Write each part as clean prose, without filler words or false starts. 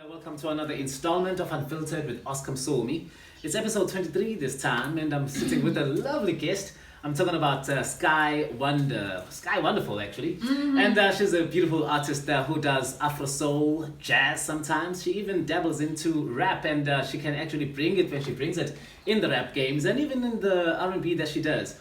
Welcome to another installment of Unfiltered with Oscar Msomi. It's episode 23 this time, and I'm sitting with a lovely guest. I'm talking about Skye Wanda. Skye Wonderful, actually. And she's a beautiful artist who does Afro soul, jazz sometimes. She even dabbles into rap, and she can actually bring it when she brings it in the rap games and even in the R&B that she does.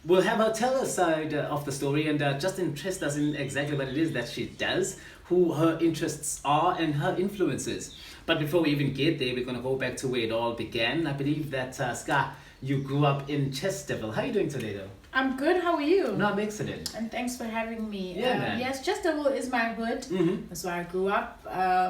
We'll have her tell her side of the story and just interest us in exactly what it is that she does, who her interests are, and her influences. But before we even get there, we're going to go back to where it all began. I believe that, Skye, you grew up in Chesterville. How are you doing today, though? I'm good. How are you? No, I'm excellent. And thanks for having me. Yeah, man. Yes, Chesterville is my hood. That's where I grew up.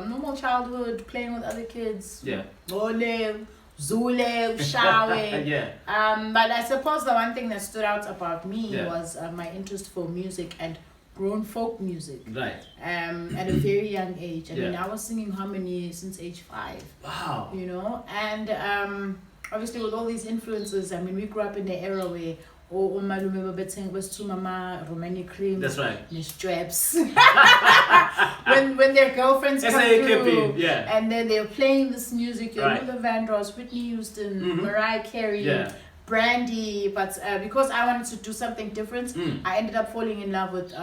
Normal childhood, playing with other kids. Yeah. Ole, Zule, Shawe. Yeah. But I suppose the one thing that stood out about me Yeah. was my interest for music and grown folk music. Right. At a very young age. I mean, Yeah. I was singing harmony since age 5. Wow. You know, and obviously with all these influences, I mean, we grew up in the era where umalume babethenge besu mama Romani cream. That's right. Straps. when their girlfriends come through, yeah. and then they're playing this music, Right. Luther Vandross, Whitney Houston, Mariah Carey, Yeah. Brandy. But because I wanted to do something different, Mm. I ended up falling in love with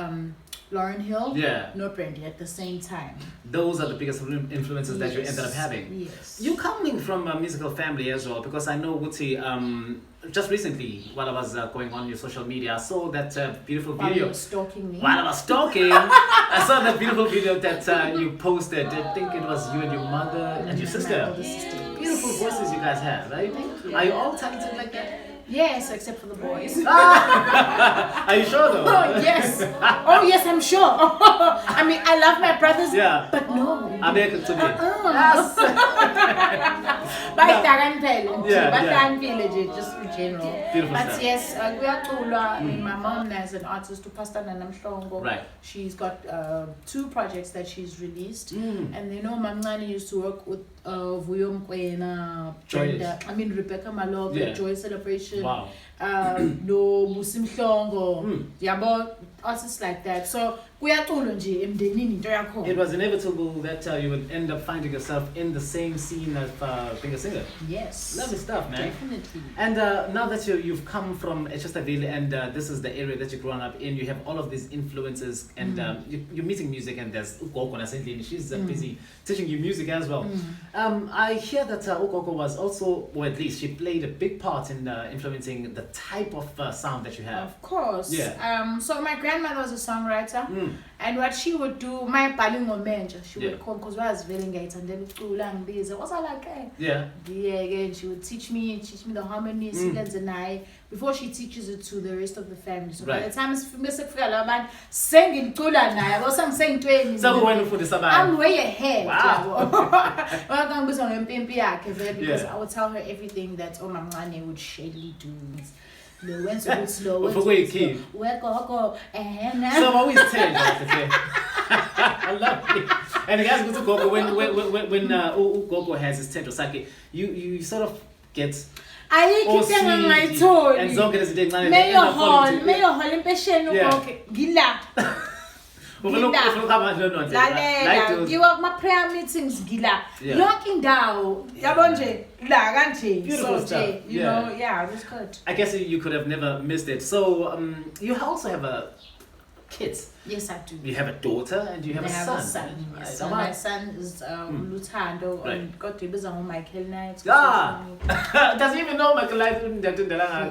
Lauryn Hill, Yeah. no Brandy at the same time. Those are the biggest influences that you Yes. ended up having. Yes. You coming from a musical family as well, because I know Wuti, just recently, while I was going on your social media, I saw that beautiful While video. you were stalking me. While I was stalking, I saw that beautiful video that you posted. I think it was you and your mother and your My sister. older sister. Beautiful voices you guys have, right? Thank you. Are you all talented like that? Yes, except for the boys. Are you sure though? Oh, yes. Oh, yes, I'm sure. I mean, I love my brothers, Yeah. but no. American to me. Yes. Yeah, just in general. Beautiful But stuff. yes, I mean, my mom as an artist, Nonhla Mhlongo. Right. She's got 2 projects that she's released. And you know, Mamncane used to work with Vuyo Mkwena, Joyous. Brenda, I mean, Rebecca Malope, Yeah. Joy Celebration. Wow. No Busi Mhlongo, yabo, artists like that. So kuyaculwa nje emndenini into yakho. It was inevitable that you would end up finding yourself in the same scene as being a singer. Yes. Lovely stuff, man. Definitely. And now that you've come from Chesterville and this is the area that you've grown up in, you have all of these influences and you're meeting music, and there's Ugogo Nasendlini. She's busy teaching you music as well. I hear that Ugogo was also, or at least she played a big part in influencing the type of sound that you have. Of course. Yeah. So my grandmother was a songwriter, and what she would do, my balingo manager, she would call, because I was very late and then school and busy. What's I like? Yeah. Yeah, again, she would teach me the harmony, silence, and I before she teaches it to the rest of the family. So by Right. the time it's singing tula na, I was saying 20. So when for the I'm way ahead. Wow. Because Yeah. I would tell her everything that Mamncane would shadily do. When so slow, Before we keep. go, and So I'm always telling you, I love it. And guys, go to Gogo when Gogo has his tent or sake, you sort of get I all keep telling sweet my toy. and zonke lezinto Mayor Hall impatient Yeah. okay. Gila. Lalela. You have my prayer meetings gila. Yeah. Locking down. Yabo nje la kanje. Beautiful So stuff. you know, yeah, it was good. I guess you could have never missed it. So you also have kids. Yes, I do. You have a daughter and you have I a have son. a son. Yes. Right. So my son is Lutando Right. and got to be on Michael Knight. Does he even know Michael Light?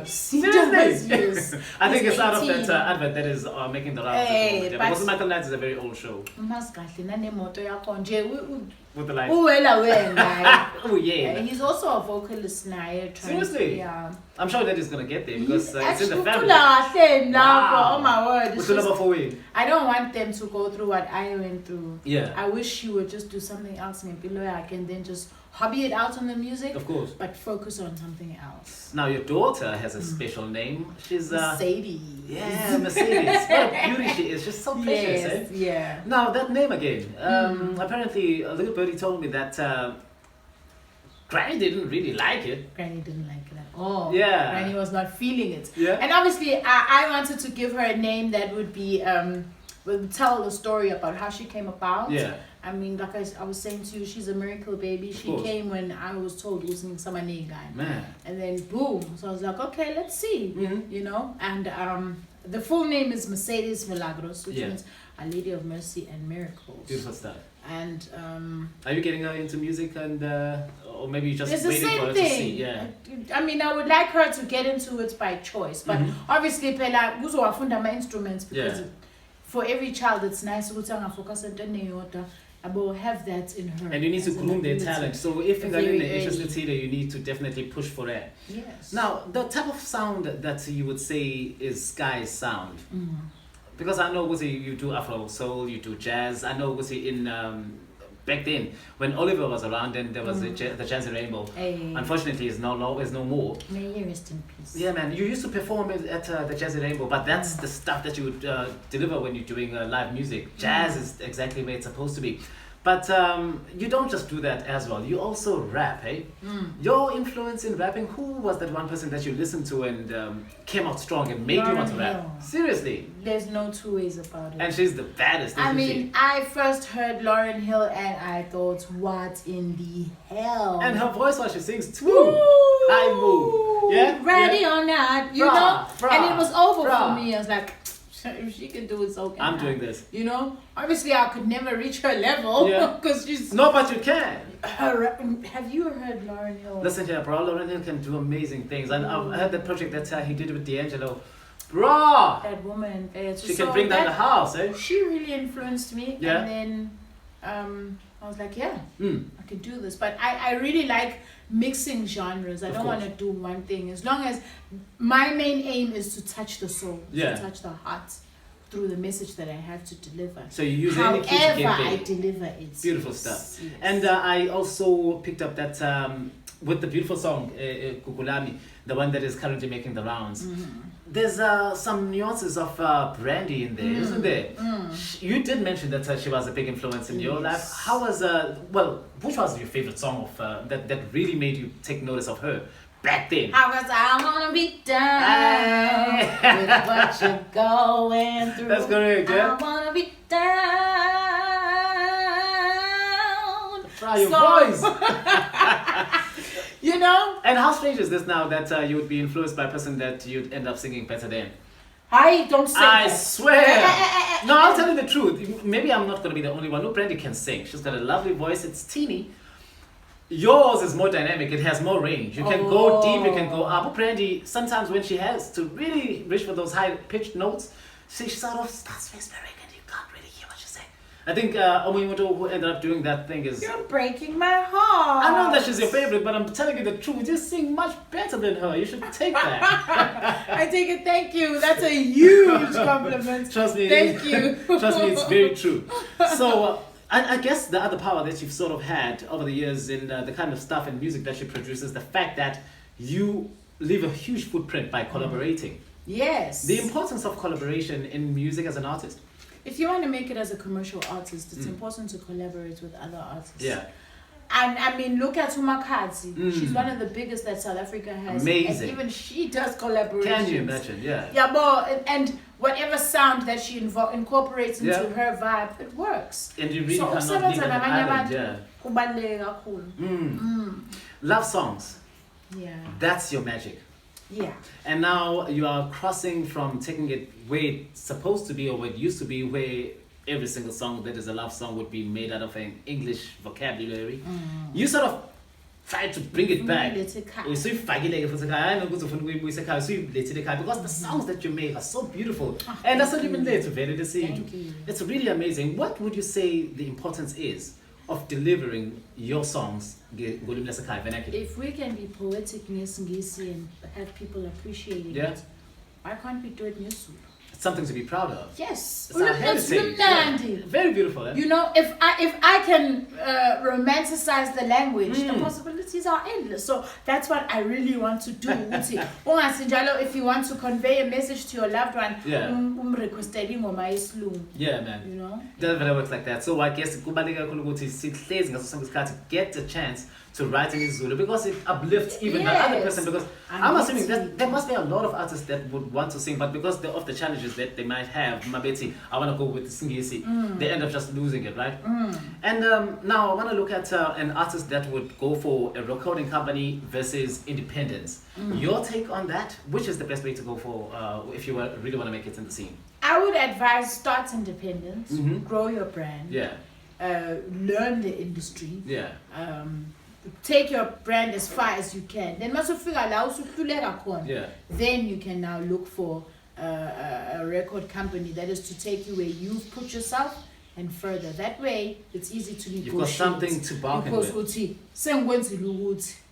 Seriously? Yes. I think He's it's out of 18. that advert that is making the rounds. Hey, at the moment, but- because Michael Knight is a very old show Maskahle nanemoto yakho nje with the light. uwela wena. Oh yeah. He's also a vocalist naye. Seriously? Yeah. I'm sure that is gonna get there because it's in the Actually, family. kahle lapho. Wow. Oh my word. It's What's the just- number for you? I don't want them to go through what I went through. Yeah. I wish she would just do something else and below I can then just hobby it out on the music, Of course. but focus on something else. Now your daughter has a special name. She's Mercedes. yeah, Mercedes. What a beauty she is. She's so precious, Yes, eh? yeah. Now that name again. Apparently, a little birdie told me that Granny didn't really like it. Granny didn't like it at all. Yeah. Granny was not feeling it. Yeah. And obviously, I wanted to give her a name that would be would tell the story about how she came about. Yeah. I mean, like I was saying to you, she's a miracle baby. She came when I was told wasn't someone guy. Man. And then boom. So I was like, okay, let's see. You know? And the full name is Mercedes Milagros, which means A Lady of Mercy and Miracles. Beautiful stuff. And are you getting her into music and or maybe you just it's waiting the same for her thing. to see? Yeah. I mean, I would like her to get into it by choice, but obviously, Pela uzowafunda my instruments because for every child, it's nice to focus on the I will have that in her. And you need to groom their talent. So if you're in the interest early. theater, you need to definitely push for that. Yes. Now, the type of sound that you would say is Skye's sound. Because I know you do Afro soul, you do jazz. I know in back then when Oliver was around and there was the Jazzy Rainbow. Unfortunately, is no more. May he rest in peace. Yeah, man. You used to perform at the Jazzy Rainbow, but that's the stuff that you would deliver when you're doing live music. Jazz is exactly where it's supposed to be. But you don't just do that as well. You also rap, hey? Your influence in rapping, who was that one person that you listened to and came out strong and made you want to rap? Seriously? There's no two ways about it. And she's the baddest, I isn't mean, she? I first heard Lauryn Hill and I thought, what in the hell? And her voice while she sings too. Woo! High move. Yeah? Ready or not, you know? Bruh, And it was over bruh. for me. I was like, if she can do it, so can I'm I. doing this. You know? Obviously, I could never reach her level. Yeah. Because she's... No, but you can. Have you heard Lauryn Hill? Listen here, bro. Lauryn Hill can do amazing things. And I've heard the project that he did with D'Angelo. Bro! That woman. She can bring down the house, eh? She really influenced me. Yeah. And then I was like, yeah, I can do this. But I really like mixing genres. I don't want to do one thing. As long as my main aim is to touch the soul, to touch the heart through the message that I have to deliver. So you use any key to get I there. deliver it. Beautiful stuff. Yes. And I also picked up that with the beautiful song, Kukulami, the one that is currently making the rounds. There's some nuances of Brandy in there, isn't there? You did mention that she was a big influence in your life. How was, which was your favorite song of that really made you take notice of her back then? I wanna be down with what you're going through. That's correct, yeah? I wanna be down. Try your voice. You know? And how strange is this now that you would be influenced by a person that you'd end up singing better than? I don't say I that. swear. No, I'll tell you the truth. Maybe I'm not going to be the only one. No, Brandy can sing. She's got a lovely voice. It's teeny. Yours is more dynamic. It has more range. You can go deep. You can go up. But Brandy, sometimes when she has to really reach for those high-pitched notes, she sort of starts whispering and you can't really hear what she's saying. I think Omimoto, who ended up doing that thing, is... You're breaking my heart. I know that she's your favorite, but I'm telling you the truth. You sing much better than her. You should take that. I take it. Thank you. That's a huge compliment. Trust me. Thank you. Trust me, it's very true. So, I guess the other power that you've sort of had over the years in the kind of stuff and music that you produce is the fact that you leave a huge footprint by collaborating. Yes. The importance of collaboration in music as an artist. If you want to make it as a commercial artist, it's important to collaborate with other artists. Yeah. And I mean, look at Umakadzi. She's one of the biggest that South Africa has. Amazing. And even she does collaborations. Can you imagine? Yeah. Yeah, but and whatever sound that she incorporates into her vibe, it works. And you really So cannot leave an island. Yeah. kubaluleke kakhulu. Love songs. Yeah. That's your magic. Yeah. And now you are crossing from taking it where it's supposed to be or where it used to be, where every single song that is a love song would be made out of an English vocabulary. You sort of try to bring it back. Because the songs that you make are so beautiful. And that's what you've been there to very to see. Thank you. It's really amazing. What would you say the importance is of delivering your songs vernacular? If we can be poetic in Isingisi and have people appreciating Yeah. it, why can't we do it in Yusuf? It's something to be proud of. Yes. It's our heritage. Yeah. Very beautiful. Eh? You know, if I can romanticize the language, the possibilities are endless. So that's what I really want to do. If you want to convey a message to your loved one, Yeah. Yeah, man. You know? It doesn't work like that. So I guess get the chance to write in Zulu because it uplifts even the other person. Because I'm assuming that there must be a lot of artists that would want to sing, but because of the challenges messages that they might have, Mabeti, I want to go with the Singisi, they end up just losing it, right? And now I want to look at an artist that would go for a recording company versus independence. Your take on that? Which is the best way to go for if you really want to make it in the scene? I would advise start independent, grow your brand, learn the industry, take your brand as far as you can. Then once you figure out then you can now look for a record company that is to take you where you've put yourself and further. That way it's easy to negotiate. You've got something to bargain with.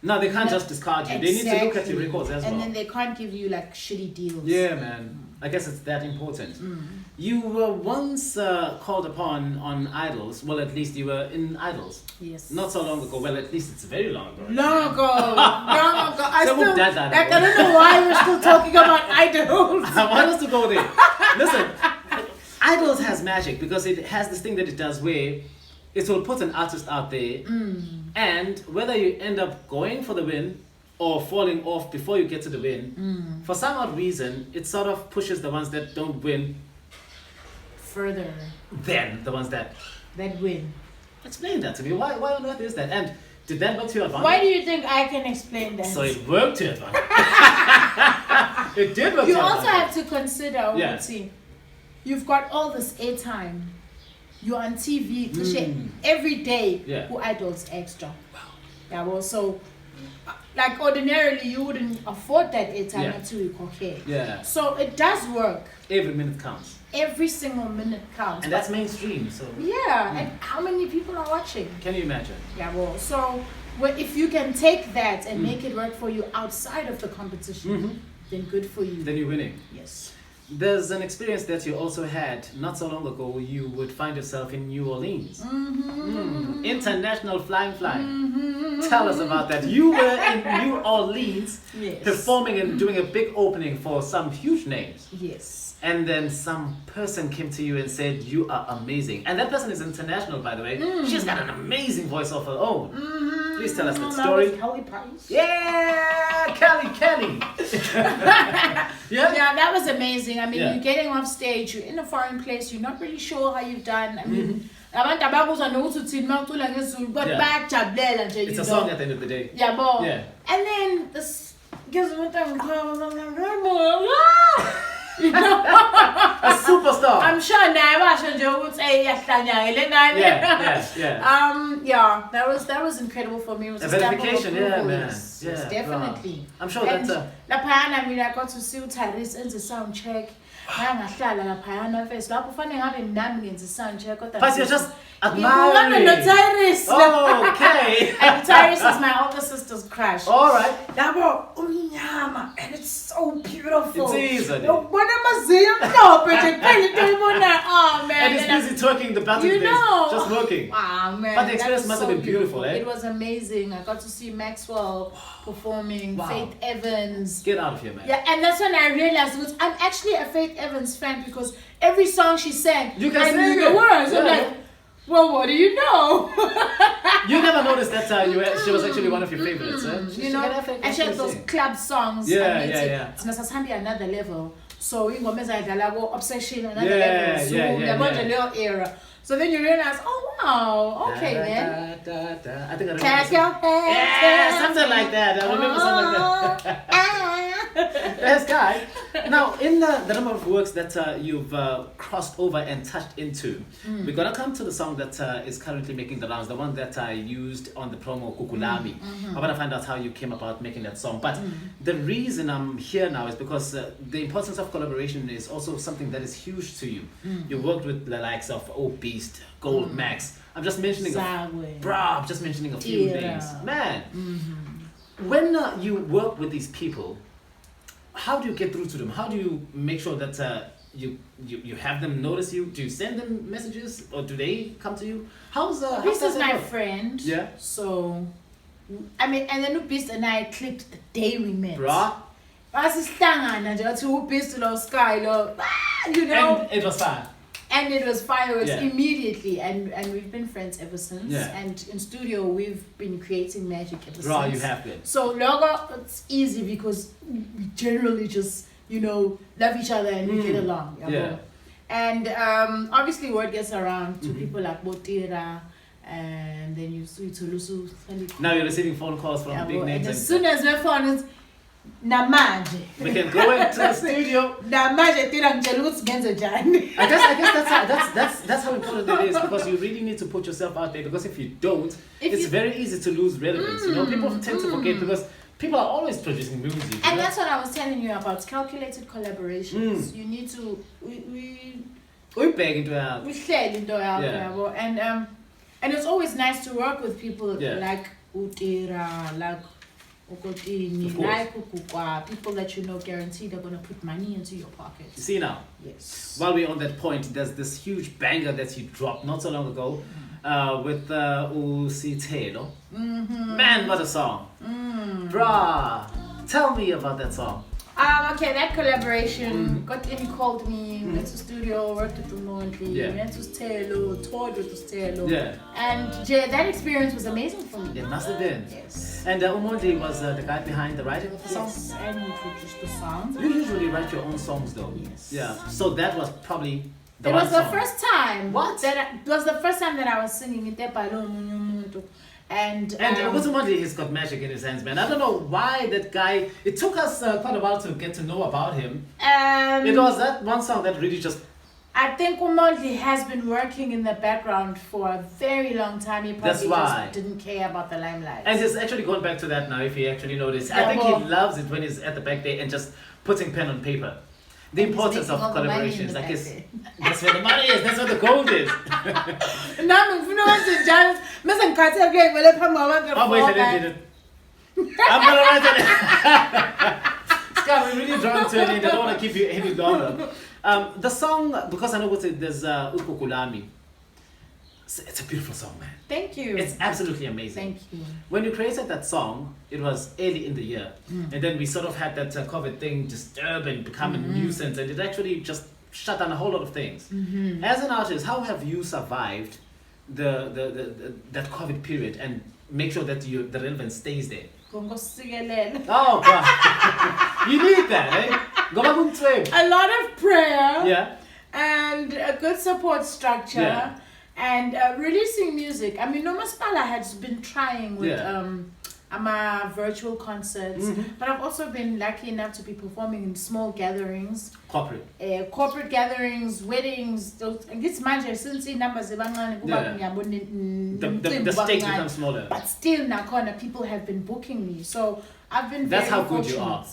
No, they can't just discard you. Exactly. They need to look at your records as well. And then they can't give you like shitty deals. Yeah, man. I guess it's that important. You were once called upon on Idols. Well, at least you were in Idols. Yes. Not so long ago. Well, at least it's very long ago. Long ago. Long ago. I I don't know why we're still talking about Idols. I want us to go there. Listen, Idols has magic because it has this thing that it does where it will put an artist out there, and whether you end up going for the win or falling off before you get to the win, for some odd reason, it sort of pushes the ones that don't win further than the ones that win. Explain that to me. Why on earth is that? And did that work to your advantage? Why do you think I can explain that? So it worked to your advantage. It did work to You your also advantage. have to consider, you've got all this airtime. You're on TV every day. Who Idols extra? Wow. Yeah, well, so like ordinarily you wouldn't afford that airtime until you cocaine. Yeah. So it does work. Every minute counts. Every single minute counts. And that's mainstream, so. Yeah, and how many people are watching? Can you imagine? Yeah, well, so if you can take that and make it work for you outside of the competition, then good for you. Then you're winning. Yes. There's an experience that you also had not so long ago. You would find yourself in New Orleans. International flying. Tell us about that. You were in New Orleans performing and doing a big opening for some huge names. Yes. And then some person came to you and said, you are amazing. And that person is international, by the way. She's got an amazing voice of her own. Please tell us that story. Kelly Price. Yeah, Kelly. Yeah, that was amazing. I mean, you're getting off stage, you're in a foreign place, you're not really sure how you've done. I mean, it's a song at the end of the day. Yeah, but and then this gives me you know, a superstar. I'm sure now I should that was incredible for me. It was a verification, man. Yes, definitely. Wow. I'm sure and that I mean, I got to see Tyrese in the sound check. But you're just admiring. Okay. And Tyrese is my older sister's crush. All right. And it's so beautiful. It is. Oh man. And it's busy twerking the battle days, just working. Wow, man. But the experience must have been beautiful, eh? It was amazing. I got to see Maxwell performing, Faith Evans. Get out of here, man. Yeah, and that's when I realized I'm actually a Faith Evans fan because every song she sang, you can I sing knew the words. Yeah. I'm like, well, what do you know? You never noticed that she was actually one of your favorites, eh? You know, and she had those club songs. Yeah. It's another level. So in Obsession, another level. So little era. So then you realize, oh wow, okay then. I think I remember. Clap your hands. Yeah, something like that. I remember something like that. That's Skye. Now, in the number of works that you've crossed over and touched into, we're gonna come to the song that is currently making the rounds, the one that I used on the promo Kukulami. I wanna find out how you came about making that song. But the reason I'm here now is because the importance of collaboration is also something that is huge to you. You worked with the likes of Beast, Gold Max. I'm just mentioning I'm just mentioning a few names. Man, when you work with these people, how do you get through to them? How do you make sure that you have them notice you? Do you send them messages or do they come to you? Beast is my friend. Yeah. So, I mean, and then Beast and I clicked the day we met. Bruh. You know. And it was fun. And it was fire immediately, and we've been friends ever since. Yeah. And in studio, we've been creating magic ever since. Right, you have been. So logo, it's easy because we generally just love each other and we get along. Yeah. And obviously word gets around to people like Botira, and then you see Tulusu. Now you're receiving phone calls from big names. And as soon as my phone is Namaje. We can go into the studio. Namaje Tirangjalut's Genzajan. I guess that's how important it is, because you really need to put yourself out there, because if you don't, it's very easy to lose relevance. People tend to forget because people are always producing music. And that's what I was telling you about calculated collaborations. You need to we beg into our and it's always nice to work with people like Utira, like Okotini, like Ukukwa, people that guaranteed are going to put money into your pocket. You see now? Yes. While we're on that point, there's this huge banger that you dropped not so long ago with Usitelo. Man, what a song. Bruh, tell me about that song. Okay, that collaboration, got in, called me, went to studio, worked with Nonhla, went to Stelo, toured with Stelo. Yeah. And that experience was amazing for me. It must have been. Yes. And Nonhla was the guy behind the writing of the song? Yes, and he produced the song. You usually write your own songs though. Yes. Yeah. So that was probably it was the first time. What? It was the first time that I was singing it. And ultimately he's got magic in his hands, man. I don't know why that guy. It took us quite a while to get to know about him. It was that one song that really just. I think Nonhla has been working in the background for a very long time. He probably just didn't care about the limelight. And he's actually gone back to that now. If you actually notice, I think he loves it when he's at the back there and just putting pen on paper. The importance of collaborations, I guess. That's where the money is. That's where the gold is. I'm gonna write it. Scott, we're really drawing to an end. I don't want to keep you any longer. The song, because I know there's Ukukulami. It's a beautiful song, man. Thank you. It's absolutely amazing. Thank you. When you created that song, it was early in the year. And then we sort of had that COVID thing disturb and become a nuisance, and it actually just shut down a whole lot of things. As an artist, how have you survived that COVID period and make sure that the relevance stays there? Oh, God. You need that, eh? A lot of prayer. Yeah. And a good support structure. Yeah. And releasing music. I mean, Nomaspala has been trying with my virtual concerts, but I've also been lucky enough to be performing in small gatherings. Corporate gatherings, weddings. It's magic since the numbers the stage becomes smaller. But still, Nakona, people have been booking me. So I've been That's very how good fortunate. you are.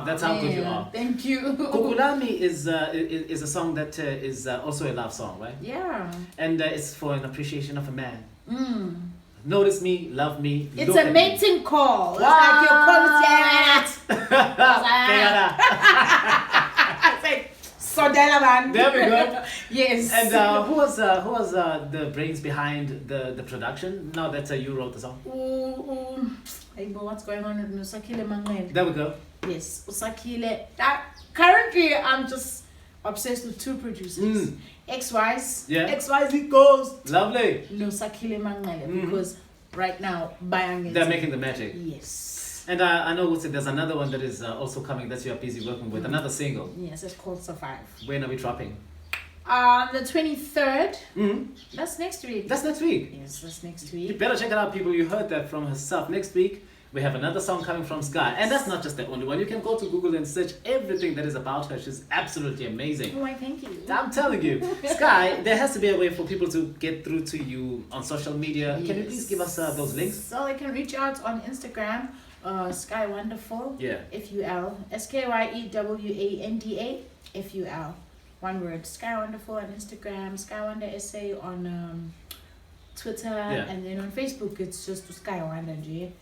That's how good you are. Thank you. Kukulami is a song that is also a love song, right? Yeah. And it's for an appreciation of a man. Notice me, love me. It's a mating call. It's like your call. There we go. Yes. And who was the brains behind the production? Now that you wrote the song. What's going on with Usakile Mangwele? There we go. Yes, Usakile. Currently, I'm just obsessed with two producers. XYZ. Yeah. XYZ Ghost. Lovely. No Sakile Mangwele, because right now they're making the magic. Yes. And I know there's another one that is also coming that you are busy working with, another single. Yes, it's called Survive. When are we dropping? The 23rd. That's next week. That's next week. Yes, that's next week. You better check it out, people. You heard that from herself. Next week, we have another song coming from Skye. And that's not just the only one. You can go to Google and search everything that is about her. She's absolutely amazing. Oh, thank you. I'm telling you. Skye, there has to be a way for people to get through to you on social media. Yes. Can you please give us those links? So they can reach out on Instagram, Skye Wonderful. Yeah. FUL. SKYEWANDA FUL. One word. Skye Wonderful on Instagram. Skye Wanda SA on Twitter. And then on Facebook, it's just Skye Wanda G.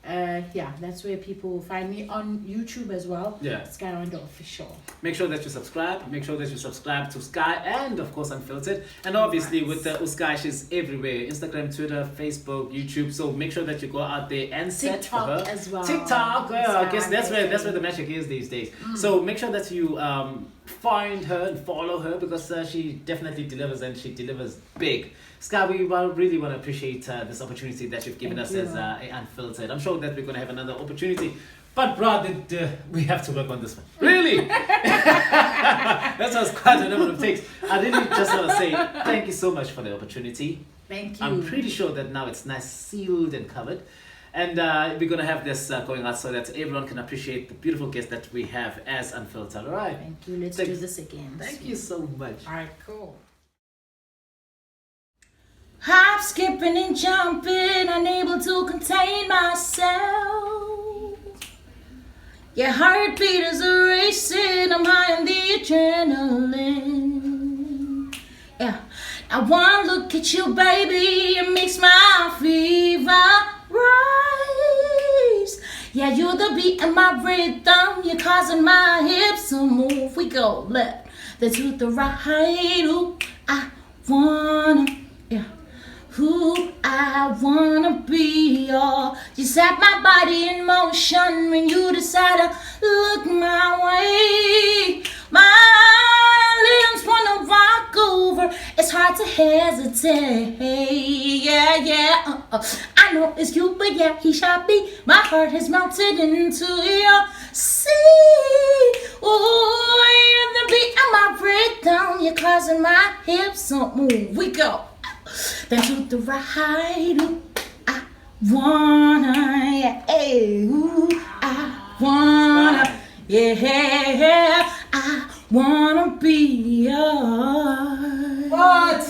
That's where people will find me. On YouTube as well. Skye Wanda Official. Make sure that you subscribe. Make sure that you subscribe to Skye and of course Unfiltered. And obviously with Skye, she's everywhere. Instagram, Twitter, Facebook, YouTube. So make sure that you go out there and search for her. TikTok as well. TikTok. I guess that's where the magic is these days. So make sure that you find her and follow her, because she definitely delivers, and she delivers big. Skye, we really want to appreciate this opportunity that you've given us as Unfiltered. I'm sure that we're going to have another opportunity But bro, we have to work on this one. Really? That was quite a number of takes. I really just want to say thank you so much for the opportunity. Thank you. I'm pretty sure that now it's nice, sealed and covered. And we're going to have this going out so that everyone can appreciate the beautiful guest that we have as Unfiltered. All right? Thank you. Let's do this again. Thank you so much. All right, cool. Hop, skipping and jumping, unable to contain myself. Your heartbeat is racing, I'm high on the adrenaline. Yeah, now one look at you, baby, it makes my fever rise. Yeah, you're the beat in my rhythm, you're causing my hips to move. We go left, then to the right. Ooh, I wanna, yeah. Who I wanna be, all you set my body in motion when you decide to look my way. My limbs wanna walk over, it's hard to hesitate. Yeah, I know it's you, but yeah, he shot me. My heart has melted into your sea. Ooh, you're the beat of my rhythm, you're causing my hips to move. We go. Then to the right, ooh, I wanna, yeah, hey, ooh, I wanna, yeah, I wanna be yours. What?